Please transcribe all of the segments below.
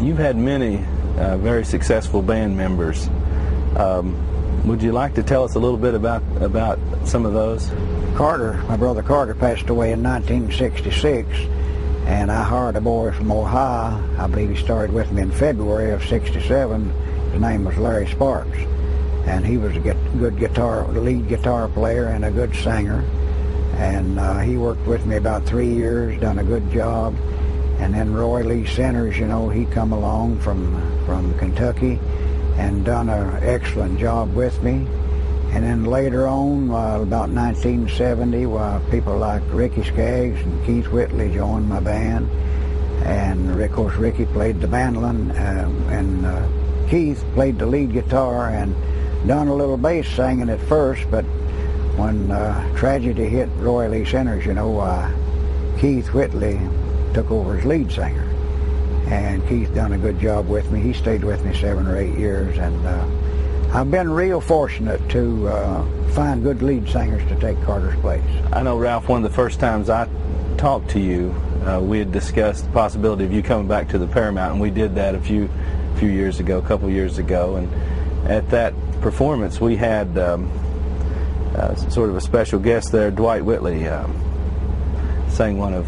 You've had many very successful band members. Would you like to tell us a little bit about some of those? Carter, my brother Carter, passed away in 1966, and I hired a boy from Ohio. I believe he started with me in February of '67. His name was Larry Sparks, and he was a good lead guitar player and a good singer. And he worked with me about 3 years, done a good job. And then Roy Lee Centers, you know, he come along from Kentucky and done an excellent job with me. And then later on, about 1970, people like Ricky Skaggs and Keith Whitley joined my band. And of course, Ricky played the mandolin, and Keith played the lead guitar and done a little bass singing at first, but when tragedy hit Roy Lee Centers, you know, Keith Whitley took over as lead singer. And Keith done a good job with me. He stayed with me 7 or 8 years, and I've been real fortunate to find good lead singers to take Carter's place. I know, Ralph, one of the first times I talked to you, we had discussed the possibility of you coming back to the Paramount, and we did that a couple years ago. And at that performance, we had sort of a special guest there. Dwight Whitley sang one of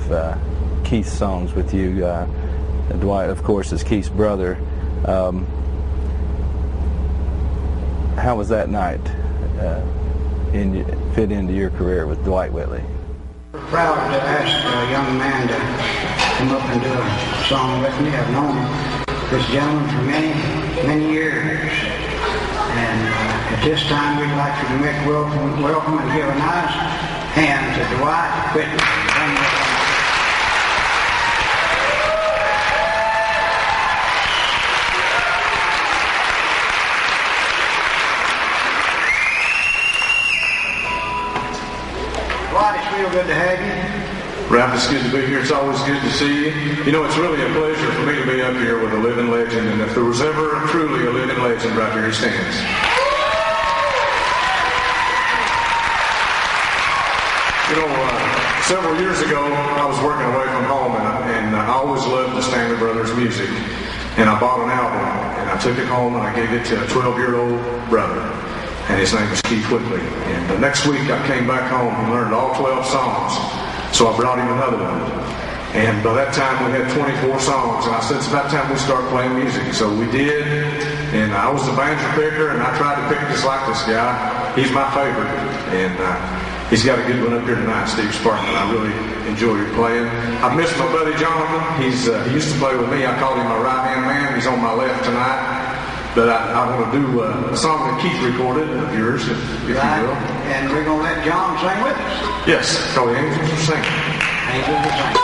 Keith's songs with you. Dwight, of course, is Keith's brother. How was that night fit into your career with Dwight Whitley? We're proud to ask a young man to come up and do a song with me. I've known this gentleman for many, many years. And at this time, we'd like to make welcome and give a nice hand to Dwight Whitley. Real good to have you. Ralph, it's good to be here. It's always good to see you. You know, it's really a pleasure for me to be up here with a living legend, and if there was ever truly a living legend, right here he stands. You know, several years ago, I was working away from home, and I always loved the Stanley Brothers music, and I bought an album, and I took it home, and I gave it to a 12-year-old brother. And his name was Keith Whitley. And the next week I came back home and learned all 12 songs. So I brought him another one. And by that time we had 24 songs. And I said, it's about time we start playing music. So we did. And I was the banjo picker, and I tried to pick just like this guy. He's my favorite. And he's got a good one up here tonight, Steve Sparkman. I really enjoy your playing. I miss my buddy Jonathan. He used to play with me. I called him my right-hand man. He's on my left tonight. But I want to do a song that Keith recorded of yours, if you will. And we're going to let John sing with us. Yes, called the Angels Are Singing. Angels Are Singing.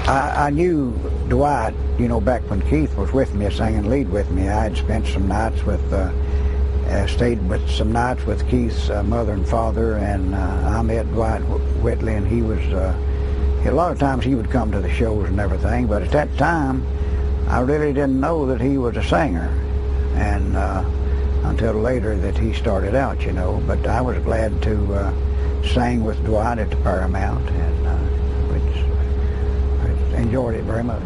I knew Dwight, you know, back when Keith was with me, singing lead with me. I had spent some nights with, stayed with some nights with Keith's mother and father, and I met Dwight Whitley, and he was, a lot of times he would come to the shows and everything, but at that time, I really didn't know that he was a singer, and until later that he started out, you know, but I was glad to sing with Dwight at the Paramount, and which I enjoyed it very much.